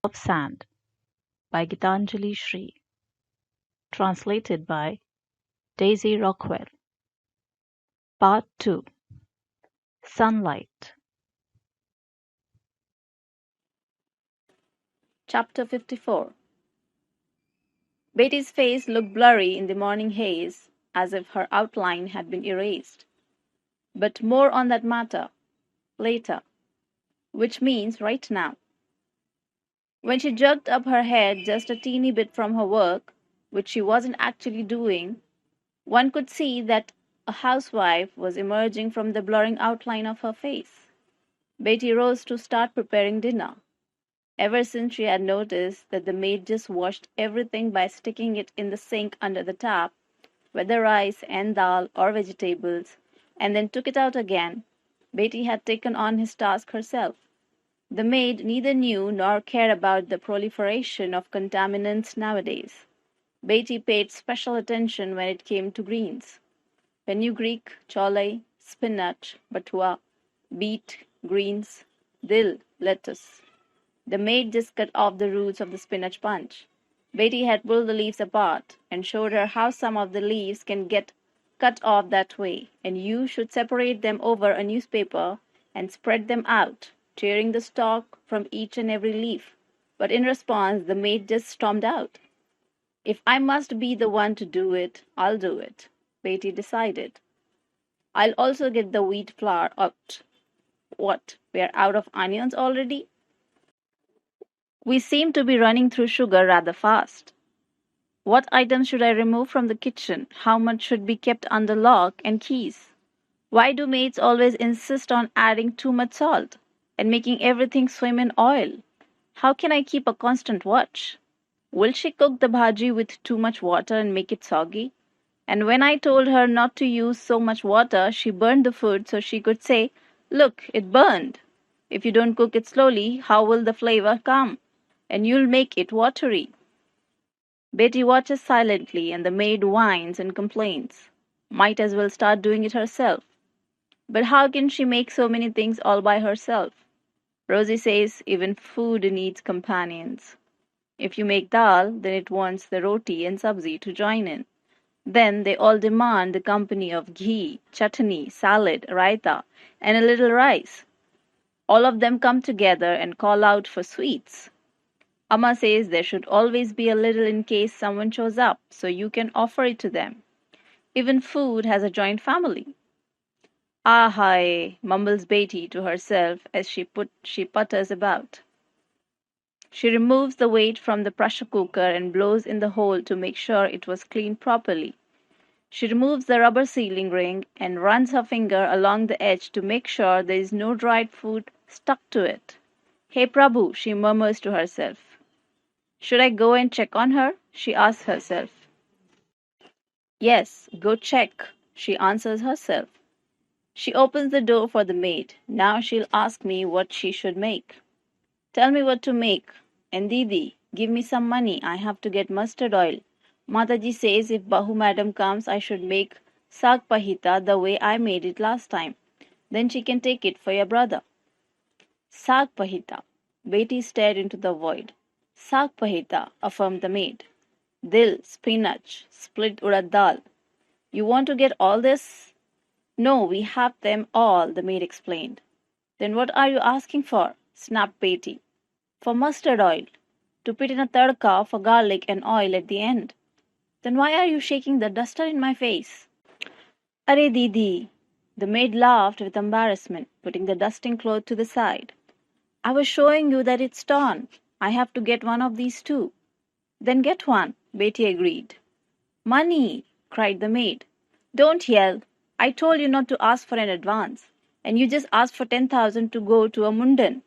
of Sand by Geetanjali Shree. Translated by Daisy Rockwell. Part 2. Sunlight. Chapter 54. Betty's face looked blurry in the morning haze, as if her outline had been erased. But more on that matter later, which means right now. When she jerked up her head just a teeny bit from her work, which she wasn't actually doing, one could see that a housewife was emerging from the blurring outline of her face. Betty rose to start preparing dinner. Ever since she had noticed that the maid just washed everything by sticking it in the sink under the tap, whether rice and dal or vegetables, and then took it out again, Betty had taken on his task herself. The maid neither knew nor cared about the proliferation of contaminants nowadays. Betty paid special attention when it came to greens. Fenugreek, cholle, spinach, batua, beet, greens, dill, lettuce. The maid just cut off the roots of the spinach bunch. Betty had pulled the leaves apart and showed her how some of the leaves can get cut off that way, and you should separate them over a newspaper and spread them out, tearing the stalk from each and every leaf. But in response, the maid just stormed out. If I must be the one to do it, I'll do it, Betty decided. I'll also get the wheat flour out. What, we're out of onions already? We seem to be running through sugar rather fast. What items should I remove from the kitchen? How much should be kept under lock and keys? Why do maids always insist on adding too much salt and making everything swim in oil? How can I keep a constant watch? Will she cook the bhaji with too much water and make it soggy? And when I told her not to use so much water, she burned the food so she could say, "Look, it burned." If you don't cook it slowly, how will the flavor come? And you'll make it watery. Betty watches silently, and the maid whines and complains. Might as well start doing it herself. But how can she make so many things all by herself? Rosie says even food needs companions. If you make dal, then it wants the roti and sabzi to join in. Then they all demand the company of ghee, chutney, salad, raita, and a little rice. All of them come together and call out for sweets. Amma says there should always be a little in case someone shows up, so you can offer it to them. Even food has a joint family. Ah, hi, mumbles Betty to herself as she putters about. She removes the weight from the pressure cooker and blows in the hole to make sure it was cleaned properly. She removes the rubber sealing ring and runs her finger along the edge to make sure there is no dried food stuck to it. Hey Prabhu, she murmurs to herself. Should I go and check on her? She asks herself. Yes, go check, she answers herself. She opens the door for the maid. Now she'll ask me what she should make. Tell me what to make. And Didi, give me some money. I have to get mustard oil. Mataji says if Bahu madam comes, I should make sag pahita the way I made it last time. Then she can take it for your brother. Sag pahita. Betty stared into the void. Sag pahita, affirmed the maid. Dil, spinach, split urad dal. You want to get all this? No, we have them all, the maid explained. Then what are you asking for? Snapped Betty. For mustard oil. To put in a tadka for garlic and oil at the end. Then why are you shaking the duster in my face? Are Didi. The maid laughed with embarrassment, putting the dusting cloth to the side. I was showing you that it's torn. I have to get one of these too. Then get one, Betty agreed. Money, cried the maid. Don't yell. I told you not to ask for an advance, and you just asked for 10,000 to go to a mundan.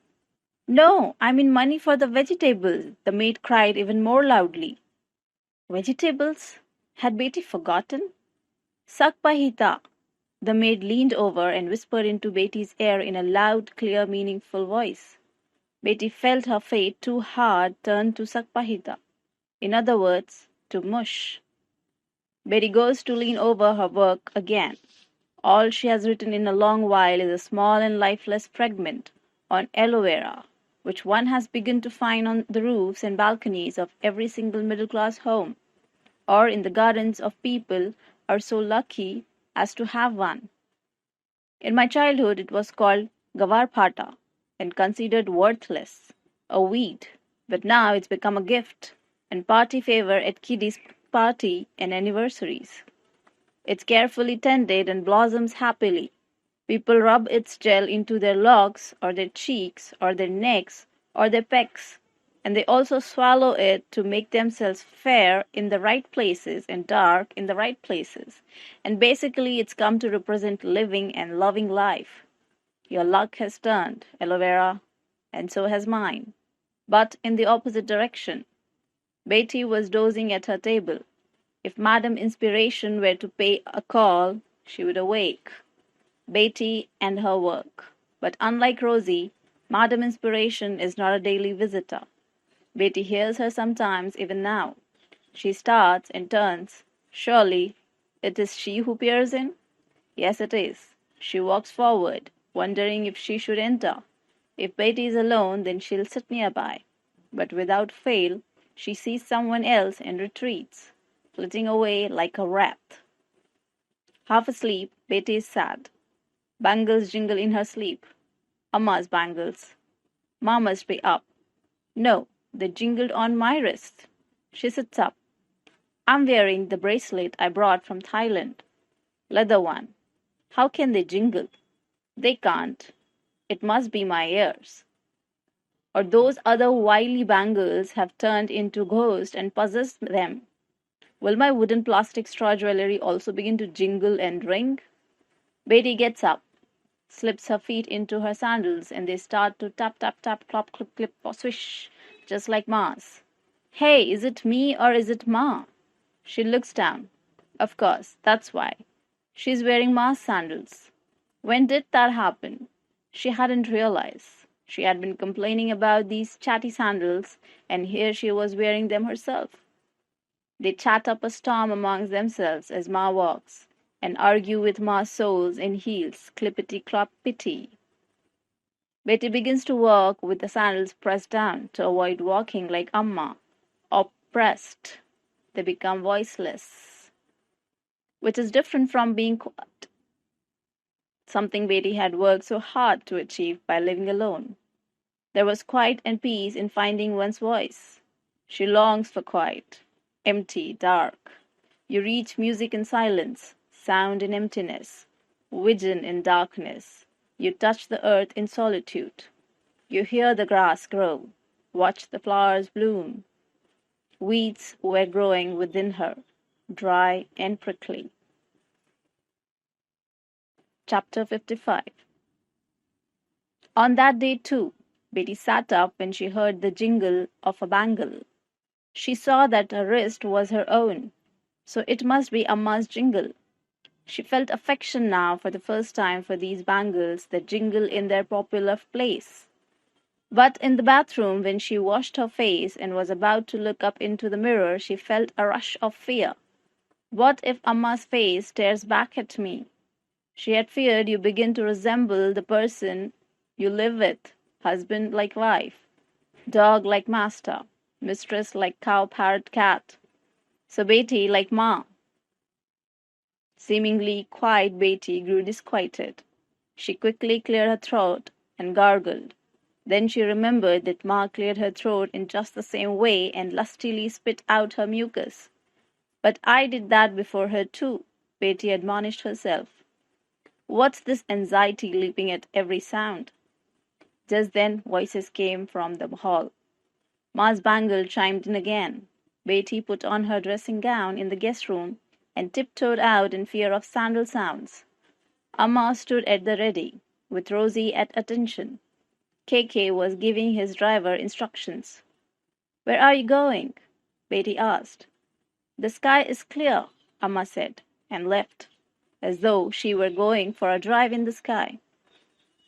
No, I mean money for the vegetables, the maid cried even more loudly. Vegetables? Had Betty forgotten? Sakpahita. The maid leaned over and whispered into Betty's ear in a loud, clear, meaningful voice. Betty felt her fate too hard turn to Sakpahita. In other words, to mush. Betty goes to lean over her work again. All she has written in a long while is a small and lifeless fragment on aloe vera. which one has begun to find on the roofs and balconies of every single middle-class home, or in the gardens of people are so lucky as to have one. In my childhood it was called gavarphata and considered worthless, a weed, but now it's become a gift and party favor at kiddies' party and anniversaries. It's carefully tended and blossoms happily. People rub its gel into their locks or their cheeks or their necks or their pecs, and they also swallow it to make themselves fair in the right places and dark in the right places. And basically, it's come to represent living and loving life. Your luck has turned, aloe vera, and so has mine. But in the opposite direction. Betty was dozing at her table. If Madame Inspiration were to pay a call, she would awake. Betty and her work. But unlike Rosie, Madame Inspiration is not a daily visitor. Betty hears her sometimes, even now. She starts and turns. Surely, it is she who peers in? Yes, it is. She walks forward, wondering if she should enter. If Betty is alone, then she'll sit nearby. But without fail, she sees someone else and retreats, flitting away like a wraith. Half asleep, Betty is sad. Bangles jingle in her sleep. Amma's bangles. Ma must be up. No, they jingled on my wrist. She sits up. I'm wearing the bracelet I brought from Thailand. Leather one. How can they jingle? They can't. It must be my ears. Or those other wily bangles have turned into ghosts and possessed them. Will my wooden plastic straw jewelry also begin to jingle and ring? Betty gets up, slips her feet into her sandals, and they start to tap, tap, tap, clop, clip, clip, or swish, just like Ma's. Hey, is it me or is it Ma? She looks down. Of course, that's why. She's wearing Ma's sandals. When did that happen? She hadn't realized. She had been complaining about these chatty sandals, and here she was wearing them herself. They chat up a storm amongst themselves as Ma walks, and argue with Ma's soles in heels, clippity-cloppity. Betty begins to walk with the sandals pressed down to avoid walking like Amma, oppressed. They become voiceless, which is different from being quiet, something Betty had worked so hard to achieve by living alone. There was quiet and peace in finding one's voice. She longs for quiet, empty, dark. You reach music in silence, sound in emptiness, vision in darkness. You touch the earth in solitude. You hear the grass grow, watch the flowers bloom. Weeds were growing within her, dry and prickly. Chapter 55. On that day, too, Betty sat up when she heard the jingle of a bangle. She saw that her wrist was her own, so it must be Amma's jingle. She felt affection now for the first time for these bangles that jingle in their popular place. But in the bathroom, when she washed her face and was about to look up into the mirror, she felt a rush of fear. What if Amma's face stares back at me? She had feared you begin to resemble the person you live with, husband like wife, dog like master, mistress like cow, parrot, cat. So Betty like Ma. Seemingly quiet Betty grew disquieted. She quickly cleared her throat and gargled. Then she remembered that Ma cleared her throat in just the same way and lustily spit out her mucus. But I did that before her too, Betty admonished herself. What's this anxiety leaping at every sound? Just then voices came from the hall. Ma's bangle chimed in again. Betty put on her dressing gown in the guest room and tiptoed out in fear of sandal sounds. Amma stood at the ready, with Rosie at attention. KK was giving his driver instructions. Where are you going? Betty asked. The sky is clear, Amma said, and left, as though she were going for a drive in the sky.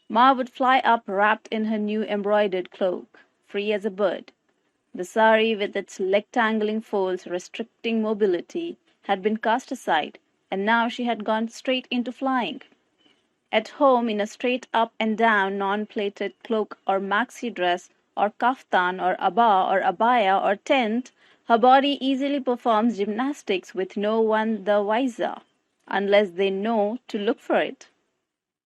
Ma would fly up wrapped in her new embroidered cloak, free as a bird. The sari with its leg-tangling folds restricting mobility had been cast aside, and now she had gone straight into flying. At home in a straight up and down non-plaited cloak or maxi dress or kaftan or abba or abaya or tent, her body easily performs gymnastics with no one the wiser, unless they know to look for it.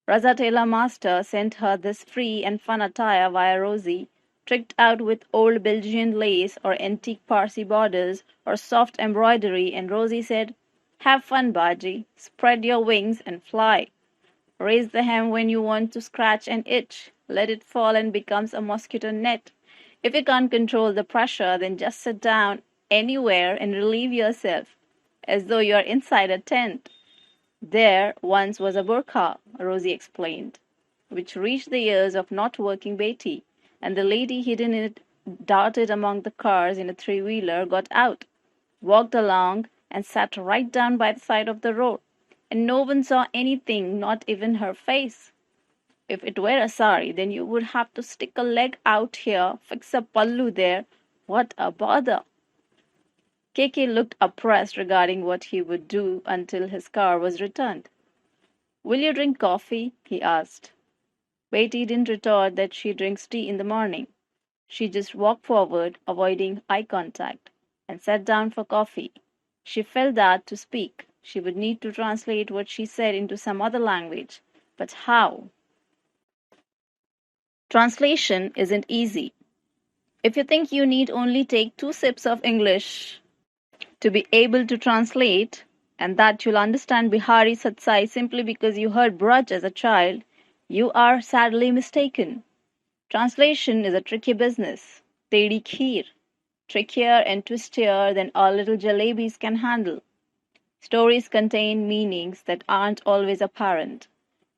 Raza Tailor Master sent her this free and fun attire via Rosie, tricked out with old Belgian lace or antique Parsi borders or soft embroidery, and Rosie said, "Have fun, Baji. Spread your wings and fly. Raise the hem when you want to scratch and itch. Let it fall and becomes a mosquito net. If you can't control the pressure, then just sit down anywhere and relieve yourself, as though you are inside a tent. There once was a burqa," Rosie explained, "which reached the ears of not working Betty, and the lady hidden in it darted among the cars in a three-wheeler, got out, walked along, and sat right down by the side of the road, and no one saw anything, not even her face. If it were a sari, then you would have to stick a leg out here, fix a pallu there. What a bother!" KK looked oppressed regarding what he would do until his car was returned. "Will you drink coffee?" he asked. Betty didn't retort that she drinks tea in the morning. She just walked forward, avoiding eye contact, and sat down for coffee. She felt that, to speak, she would need to translate what she said into some other language. But how? Translation isn't easy. If you think you need only take 2 sips of English to be able to translate, and that you'll understand Bihari Satsai simply because you heard Braj as a child, you are sadly mistaken. Translation is a tricky business. Tedi kheer. Trickier and twistier than our little jalebis can handle. Stories contain meanings that aren't always apparent.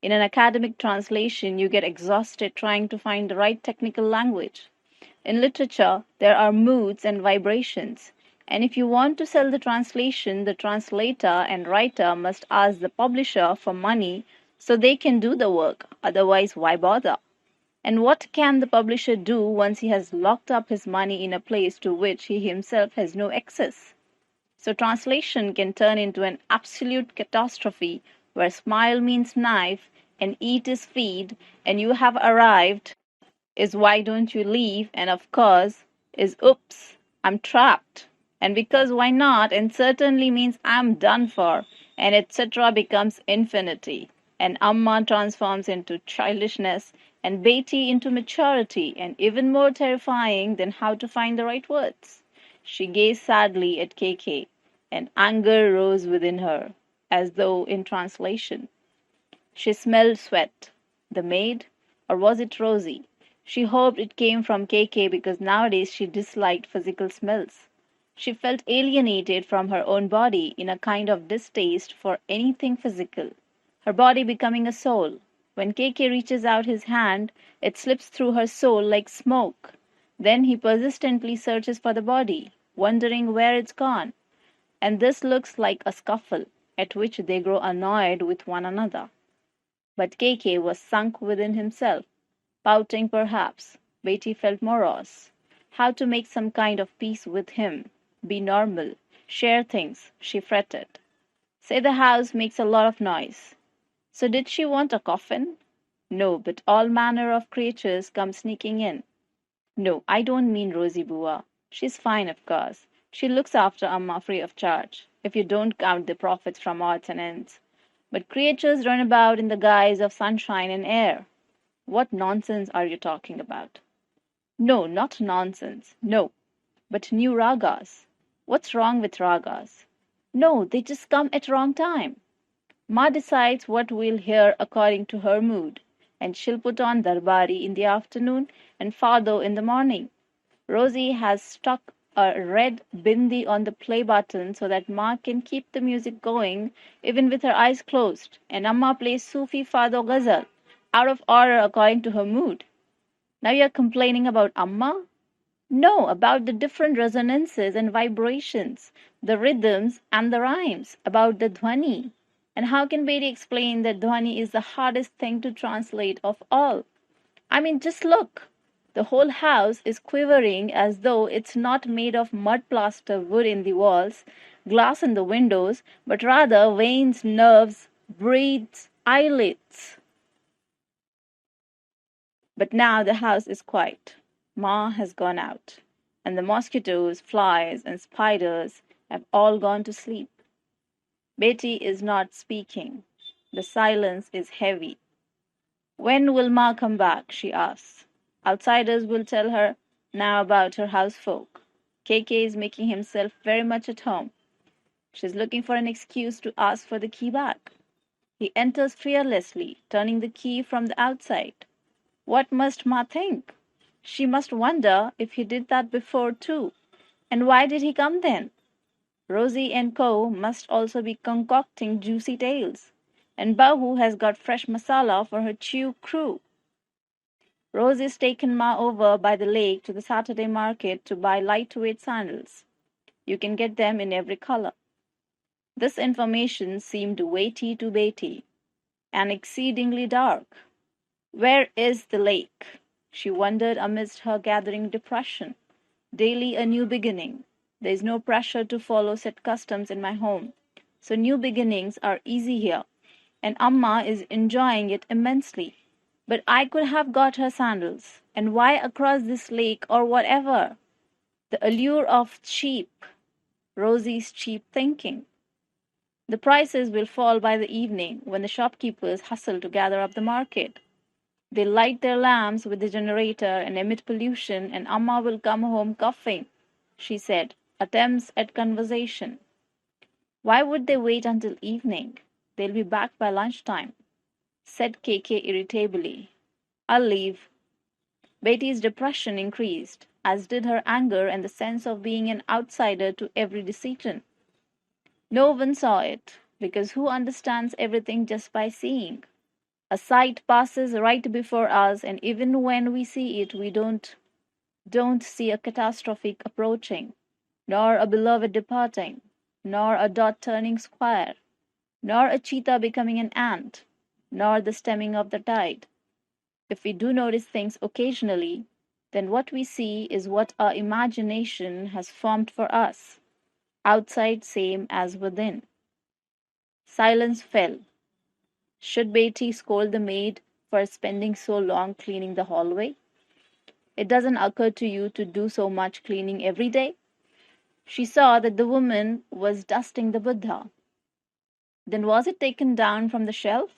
In an academic translation, you get exhausted trying to find the right technical language. In literature, there are moods and vibrations, and if you want to sell the translation, the translator and writer must ask the publisher for money so they can do the work, otherwise why bother? And what can the publisher do once he has locked up his money in a place to which he himself has no access? So translation can turn into an absolute catastrophe where smile means knife and eat is feed and you have arrived is "why don't you leave?" and of course is "oops, I'm trapped." And because "why not?" and certainly means "I'm done for," and etc. becomes infinity. And Amma transforms into childishness and Betty into maturity, and even more terrifying than how to find the right words. She gazed sadly at KK, and anger rose within her, as though in translation. She smelled sweat. The maid? Or was it Rosie? She hoped it came from KK because nowadays she disliked physical smells. She felt alienated from her own body in a kind of distaste for anything physical, her body becoming a soul. When KK reaches out his hand, it slips through her soul like smoke. Then he persistently searches for the body, wondering where it's gone. And this looks like a scuffle, at which they grow annoyed with one another. But KK was sunk within himself, pouting perhaps. Betty felt morose. How to make some kind of peace with him, be normal, share things, she fretted. Say the house makes a lot of noise. So did she want a coffin? No, but all manner of creatures come sneaking in. No, I don't mean Rosie Bua. She's fine, of course. She looks after Amma free of charge, if you don't count the profits from odds and ends. But creatures run about in the guise of sunshine and air. What nonsense are you talking about? No, not nonsense. No. But new ragas. What's wrong with ragas? No, they just come at wrong time. Ma decides what we'll hear according to her mood, and she'll put on Darbari in the afternoon and Fado in the morning. Rosie has stuck a red bindi on the play button so that Ma can keep the music going even with her eyes closed, and Amma plays Sufi Fado Ghazal, out of order according to her mood. Now you're complaining about Amma? No, about the different resonances and vibrations, the rhythms and the rhymes, about the dhwani. And how can Betty explain that dhwani is the hardest thing to translate of all? I mean, just look. The whole house is quivering as though it's not made of mud plaster wood in the walls, glass in the windows, but rather veins, nerves, breaths, eyelids. But now the house is quiet. Ma has gone out, and the mosquitoes, flies, and spiders have all gone to sleep. Betty is not speaking. The silence is heavy. When will Ma come back? She asks. Outsiders will tell her now about her housefolk. KK is making himself very much at home. She's looking for an excuse to ask for the key back. He enters fearlessly, turning the key from the outside. What must Ma think? She must wonder if he did that before too. And why did he come then? Rosie and Co. must also be concocting juicy tales. And Bahu has got fresh masala for her chew crew. Rosie's taken Ma over by the lake to the Saturday market to buy lightweight sandals. You can get them in every color. This information seemed weighty to Betty, and exceedingly dark. Where is the lake? She wondered amidst her gathering depression. Daily a new beginning. There is no pressure to follow set customs in my home. So new beginnings are easy here, and Amma is enjoying it immensely. But I could have got her sandals. And why across this lake or whatever? The allure of cheap. Rosie's cheap thinking. The prices will fall by the evening when the shopkeepers hustle to gather up the market. They light their lamps with the generator and emit pollution, and Amma will come home coughing, she said, attempts at conversation. Why would they wait until evening? They'll be back by lunchtime, said KK irritably. I'll leave. Betty's depression increased, as did her anger and the sense of being an outsider to every decision. No one saw it, because who understands everything just by seeing? A sight passes right before us, and even when we see it, we don't see a catastrophe approaching, nor a beloved departing, nor a dot turning square, nor a cheetah becoming an ant, nor the stemming of the tide. If we do notice things occasionally, then what we see is what our imagination has formed for us, outside same as within. Silence fell. Should Betty scold the maid for spending so long cleaning the hallway? It doesn't occur to you to do so much cleaning every day? She saw that the woman was dusting the Buddha. Then was it taken down from the shelf,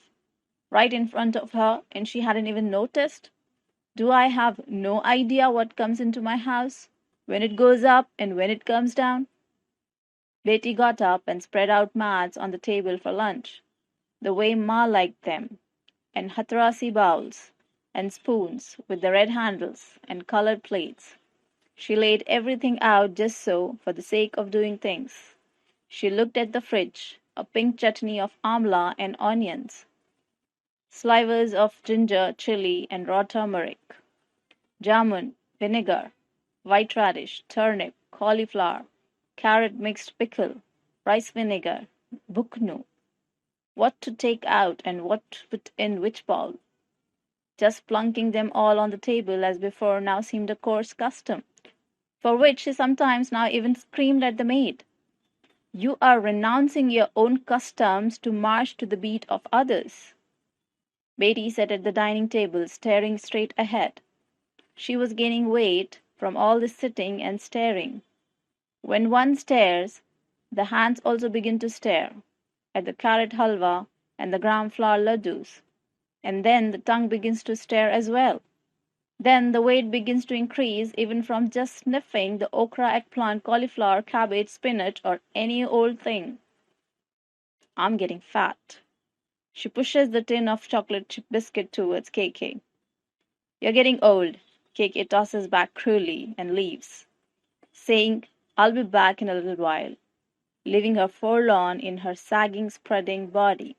right in front of her, and she hadn't even noticed? Do I have no idea what comes into my house, when it goes up and when it comes down? Betty got up and spread out mats on the table for lunch, the way Ma liked them, and Hatrasi bowls, and spoons with the red handles, and colored plates. She laid everything out just so, for the sake of doing things. She looked at the fridge, a pink chutney of amla and onions, slivers of ginger, chili, and raw turmeric, jamun, vinegar, white radish, turnip, cauliflower, carrot mixed pickle, rice vinegar, buknu. What to take out and what to put in which bowl. Just plunking them all on the table as before now seemed a coarse custom, for which she sometimes now even screamed at the maid. You are renouncing your own customs to march to the beat of others. Betty sat at the dining table, staring straight ahead. She was gaining weight from all this sitting and staring. When one stares, the hands also begin to stare at the carrot halwa and the gram flour laddus, and then the tongue begins to stare as well. Then the weight begins to increase even from just sniffing the okra, eggplant, cauliflower, cabbage, spinach, or any old thing. I'm getting fat. She pushes the tin of chocolate chip biscuit towards KK. You're getting old, KK tosses back cruelly and leaves, saying, I'll be back in a little while, leaving her forlorn in her sagging, spreading body.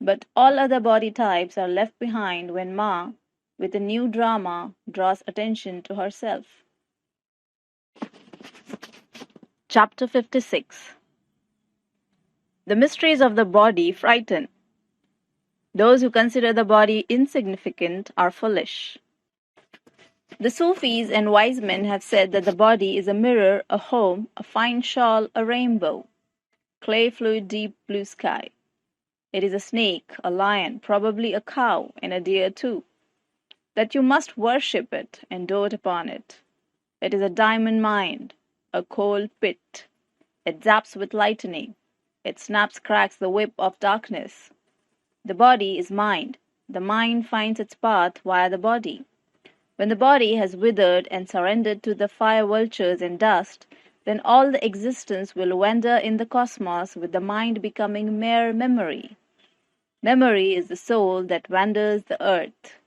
But all other body types are left behind when Ma, with a new drama, draws attention to herself. Chapter 56. The mysteries of the body frighten. Those who consider the body insignificant are foolish. The Sufis and wise men have said that the body is a mirror, a home, a fine shawl, a rainbow, clay fluid, deep blue sky. It is a snake, a lion, probably a cow, and a deer too. that you must worship it and dote upon it. It is a diamond mine, a coal pit. It zaps with lightning. It snaps cracks the whip of darkness. The body is mind. The mind finds its path via the body. When the body has withered and surrendered to the fire vultures and dust, then all the existence will wander in the cosmos with the mind becoming mere memory. Memory is the soul that wanders the earth.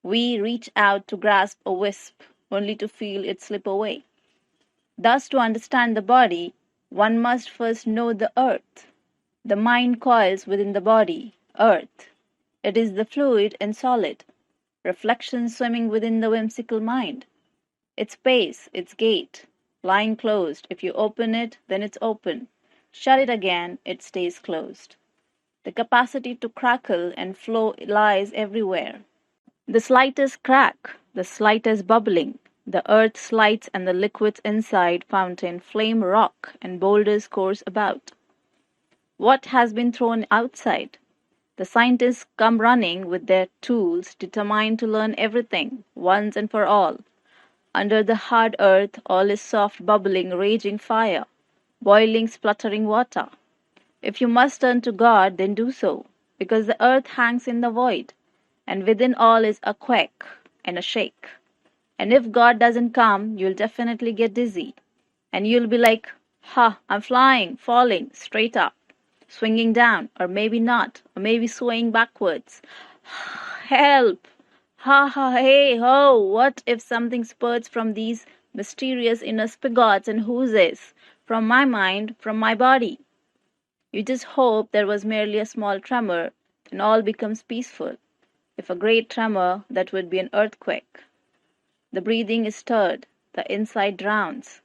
We reach out to grasp a wisp, only to feel it slip away. Thus, to understand the body, one must first know the earth. The mind coils within the body, earth. It is the fluid and solid, reflection swimming within the whimsical mind. Its pace, its gait, lying closed. If you open it, then it's open. Shut it again, it stays closed. The capacity to crackle and flow lies everywhere. The slightest crack, the slightest bubbling, the earth slides and the liquids inside fountain flame rock and boulders course about. What has been thrown outside? The scientists come running with their tools, determined to learn everything, once and for all. Under the hard earth, all is soft, bubbling, raging fire, boiling, spluttering water. If you must turn to God, then do so, because the earth hangs in the void, and within all is a quake and a shake. And if God doesn't come, you'll definitely get dizzy, and you'll be like, ha, I'm flying, falling, straight up, swinging down, or maybe not, or maybe swaying backwards. Help! Ha ha, hey ho! What if something spurts from these mysterious inner spigots and whoozes, from my mind, from my body? You just hope there was merely a small tremor, and all becomes peaceful. If a great tremor, that would be an earthquake. The breathing is stirred, the inside drowns.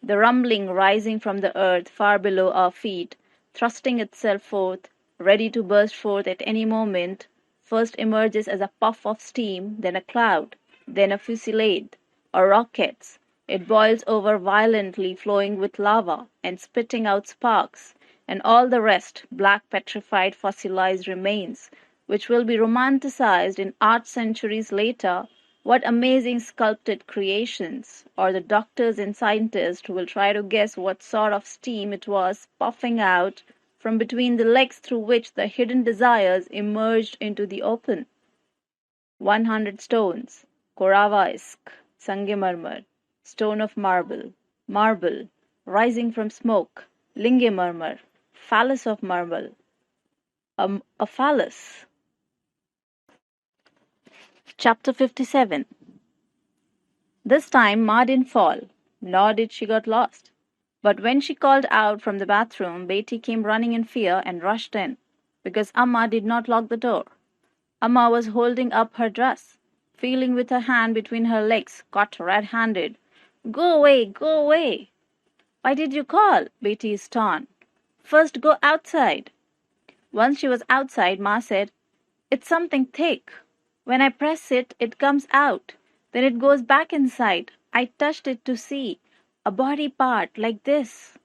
The rumbling rising from the earth far below our feet, thrusting itself forth, ready to burst forth at any moment, first emerges as a puff of steam, then a cloud, then a fusillade, or rockets. It boils over violently, flowing with lava, and spitting out sparks, and all the rest, black petrified fossilized remains, which will be romanticized in art centuries later. What amazing sculpted creations! Or the doctors and scientists will try to guess what sort of steam it was puffing out from between the legs through which the hidden desires emerged into the open. 100 stones, Korava-esque, Sangemarmar, stone of marble, marble, rising from smoke, Lingemarmar, phallus of marble, a phallus. Chapter 57. This time Ma didn't fall, nor did she get lost. But when she called out from the bathroom, Betty came running in fear and rushed in, because Amma did not lock the door. Amma was holding up her dress, feeling with her hand between her legs, caught red-handed. Go away, go away! Why did you call? Betty is torn. First go outside. Once she was outside, Ma said, It's something thick. When I press it, it comes out. Then it goes back inside. I touched it to see. A body part, like this.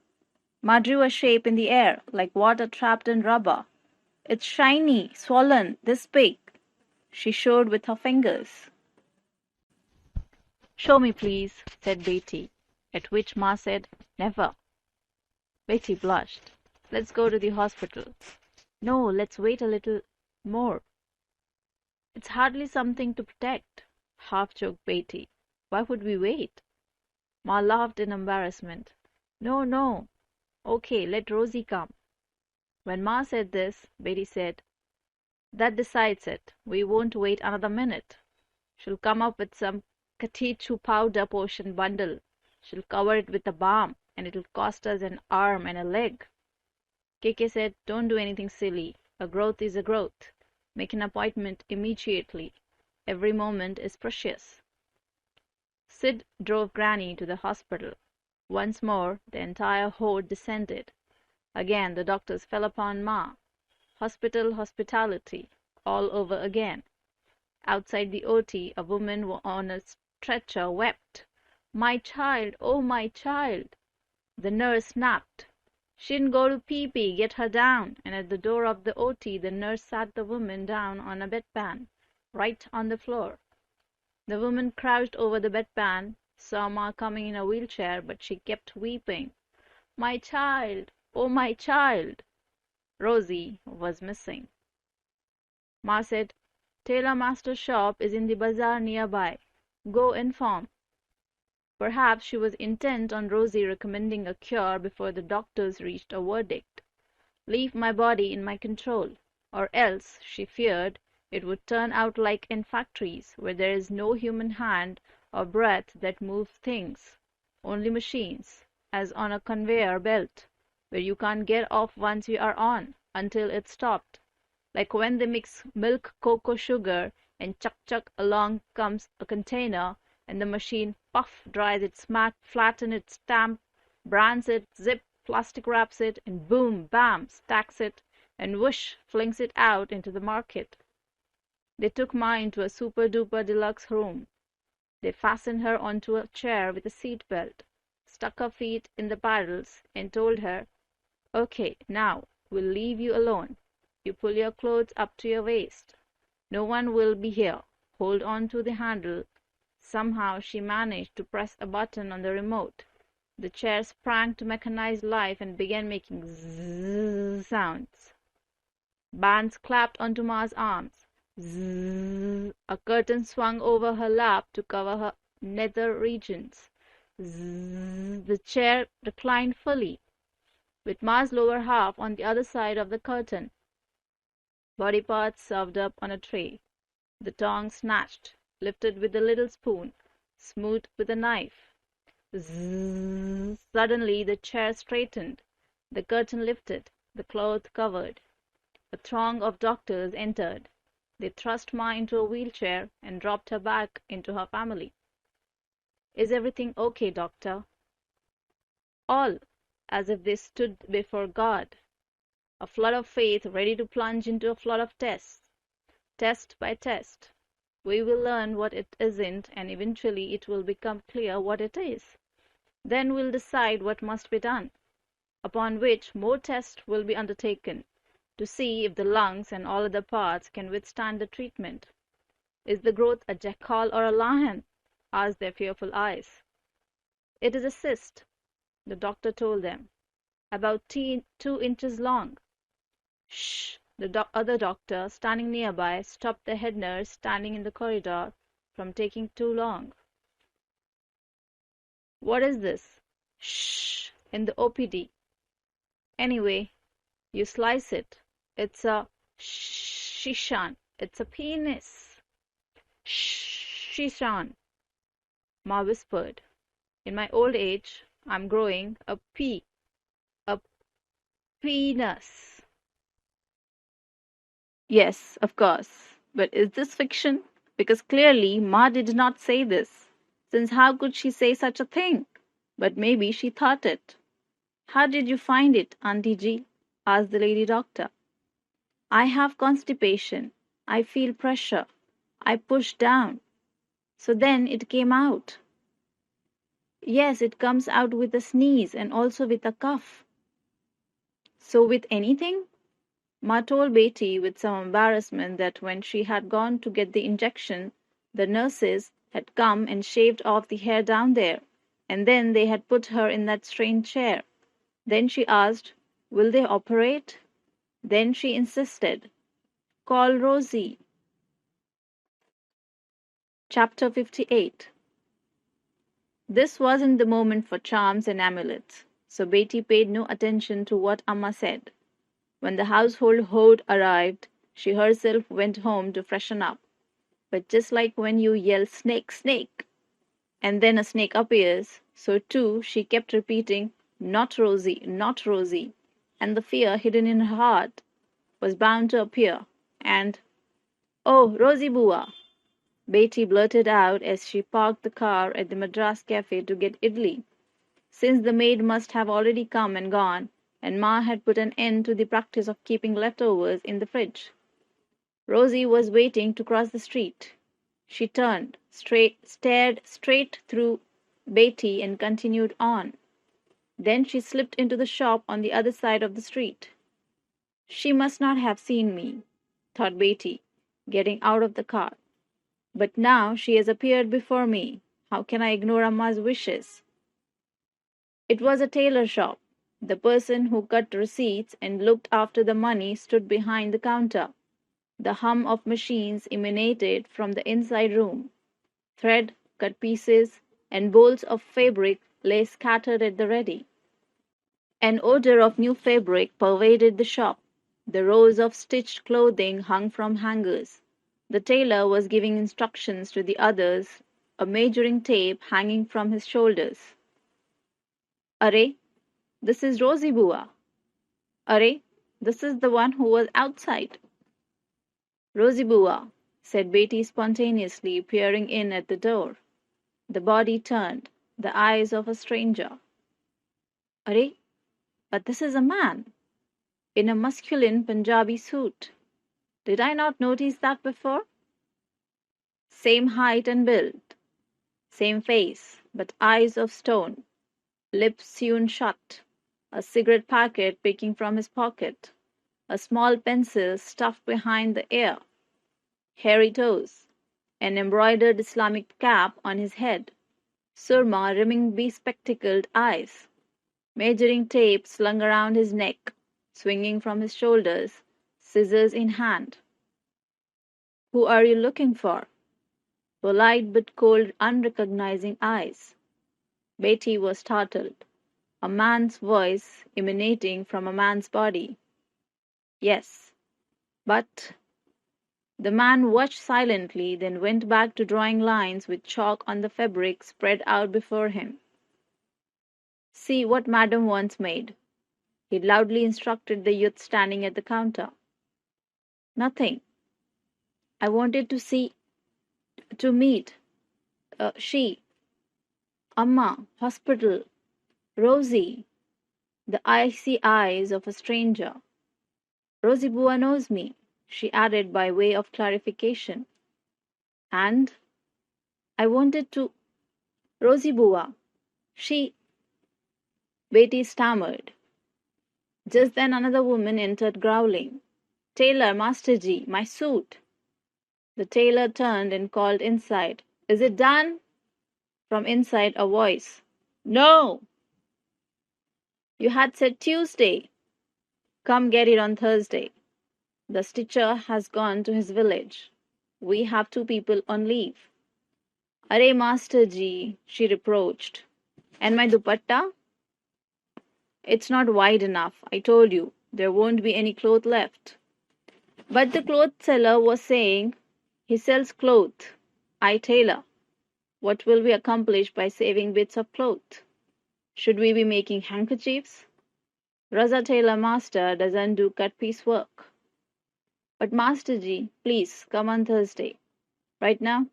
Ma drew a shape in the air, like water trapped in rubber. It's shiny, swollen, this big. She showed with her fingers. Show me, please, said Betty, at which Ma said, Never. Betty blushed. Let's go to the hospital. No, let's wait a little more. It's hardly something to protect, half-joked Betty. Why would we wait? Ma laughed in embarrassment. No, no. Okay, let Rosie come. When Ma said this, Betty said, That decides it. We won't wait another minute. She'll come up with some catechu powder potion bundle. She'll cover it with a balm, and it'll cost us an arm and a leg. Keke said, Don't do anything silly. A growth is a growth. Make an appointment immediately. Every moment is precious. Sid drove Granny to the hospital. Once more the entire horde descended. Again the doctors fell upon Ma. Hospital hospitality, all over again. Outside the OT, a woman on a stretcher wept. My child, oh my child! The nurse snapped. She didn't go to pee-pee, get her down. And at the door of the OT, the nurse sat the woman down on a bedpan, right on the floor. The woman crouched over the bedpan, saw Ma coming in a wheelchair, but she kept weeping. My child! Oh, my child! Rosie was missing. Ma said, Tailor Master's shop is in the bazaar nearby. Go inform. Perhaps she was intent on Rosie recommending a cure before the doctors reached a verdict. Leave my body in my control, or else, she feared, it would turn out like in factories, where there is no human hand or breath that move things, only machines, as on a conveyor belt, where you can't get off once you are on, until it's stopped. Like when they mix milk, cocoa, sugar, and chuck along comes a container, and the machine puff dries it, smack, flatten it, stamp, brands it, zip, plastic wraps it, and boom, bam, stacks it, and whoosh, flings it out into the market. They took Ma into a super-duper deluxe room. They fastened her onto a chair with a seat belt, stuck her feet in the paddles, and told her, Okay, now, we'll leave you alone. You pull your clothes up to your waist. No one will be here. Hold on to the handle. Somehow she managed to press a button on the remote. The chair sprang to mechanized life and began making zzz sounds. Bands clapped onto Ma's arms. Zzz. A curtain swung over her lap to cover her nether regions. Zzz. The chair reclined fully, with Ma's lower half on the other side of the curtain. Body parts served up on a tray. The tongue snatched, lifted with a little spoon, smoothed with a knife. Zzz. Suddenly the chair straightened, the curtain lifted, the cloth covered. A throng of doctors entered. They thrust Ma into a wheelchair and dropped her back into her family. Is everything okay, doctor? All, as if they stood before God. A flood of faith ready to plunge into a flood of tests. Test by test. We will learn what it isn't, and eventually it will become clear what it is. Then we'll decide what must be done, upon which more tests will be undertaken, to see if the lungs and all other parts can withstand the treatment. Is the growth a jackal or a lion? Asked their fearful eyes. It is a cyst, the doctor told them, about 2 inches long. Shh! The other doctor, standing nearby, stopped the head nurse standing in the corridor from taking too long. What is this? Shh! In the OPD. Anyway, you slice it. It's a shishan. It's a penis. Shishan, Ma whispered. In my old age, I'm growing a penis. Yes, of course. But is this fiction? Because clearly Ma did not say this, since how could she say such a thing? But maybe she thought it. How did you find it, Auntie G? Asked the lady doctor. I have constipation. I feel pressure. I push down. So then it came out. Yes, it comes out with a sneeze and also with a cough. So with anything? Ma told Betty with some embarrassment that when she had gone to get the injection, the nurses had come and shaved off the hair down there, and then they had put her in that strange chair. Then she asked, Will they operate? Then she insisted, Call Rosie. Chapter 58. This wasn't the moment for charms and amulets, so Betty paid no attention to what Amma said. When the household horde arrived, she herself went home to freshen up. But just like when you yell, Snake, snake, and then a snake appears, so too she kept repeating, Not Rosie, not Rosie, and the fear hidden in her heart was bound to appear, and, Oh, Rosie Bua, Betty blurted out as she parked the car at the Madras Cafe to get idli, since the maid must have already come and gone, and Ma had put an end to the practice of keeping leftovers in the fridge. Rosie was waiting to cross the street. She turned, stared straight through Betty and continued on. Then she slipped into the shop on the other side of the street. She must not have seen me, thought Betty, getting out of the car. But now she has appeared before me. How can I ignore Amma's wishes? It was a tailor shop. The person who cut receipts and looked after the money stood behind the counter. The hum of machines emanated from the inside room. Thread, cut pieces, and bolts of fabric lay scattered at the ready. An odor of new fabric pervaded the shop. The rows of stitched clothing hung from hangers. The tailor was giving instructions to the others, a measuring tape hanging from his shoulders. Arre, this is Rosie Bua. Arre, this is the one who was outside. Rosie Bua, said Betty spontaneously, peering in at the door. The body turned, the eyes of a stranger. Arre, but this is a man, in a masculine Punjabi suit. Did I not notice that before? Same height and build, same face, but eyes of stone, lips sewn shut, a cigarette packet peeking from his pocket, a small pencil stuffed behind the ear, hairy toes, an embroidered Islamic cap on his head, surma rimming bespectacled eyes, measuring tape slung around his neck, swinging from his shoulders, scissors in hand. Who are you looking for? Polite but cold, unrecognizing eyes. Betty was startled. A man's voice emanating from a man's body. Yes, but... The man watched silently, then went back to drawing lines with chalk on the fabric spread out before him. See what Madam wants made, he loudly instructed the youth standing at the counter. Nothing. I wanted to meet, she, Amma, hospital, Rosie, the icy eyes of a stranger. Rosie Bua knows me, she added by way of clarification. And I wanted to... Rosie Bua, she... Betty stammered. Just then another woman entered growling. Tailor, Masterji, my suit. The tailor turned and called inside. Is it done? From inside a voice. No! You had said Tuesday. Come get it on Thursday. The stitcher has gone to his village. We have 2 people on leave. Arre, Masterji, she reproached. And my dupatta? It's not wide enough, I told you. There won't be any cloth left. But the cloth seller was saying, he sells cloth. I tailor. What will we accomplish by saving bits of cloth? Should we be making handkerchiefs? Raza tailor master doesn't do cut piece work. But Masterji, please come on Thursday. Right now?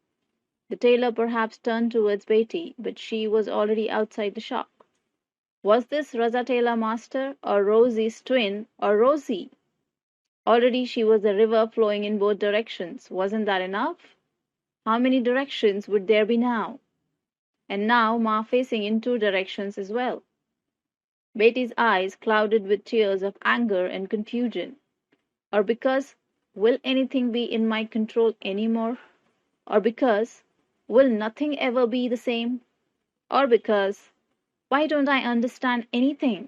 The tailor perhaps turned towards Betty, but she was already outside the shop. Was this Raza tailor master, or Rosie's twin, or Rosie? Already she was a river flowing in both directions. Wasn't that enough? How many directions would there be now? And now Ma facing in 2 directions as well. Betty's eyes clouded with tears of anger and confusion. Or because, will anything be in my control any more? Or because, will nothing ever be the same? Or because, why don't I understand anything?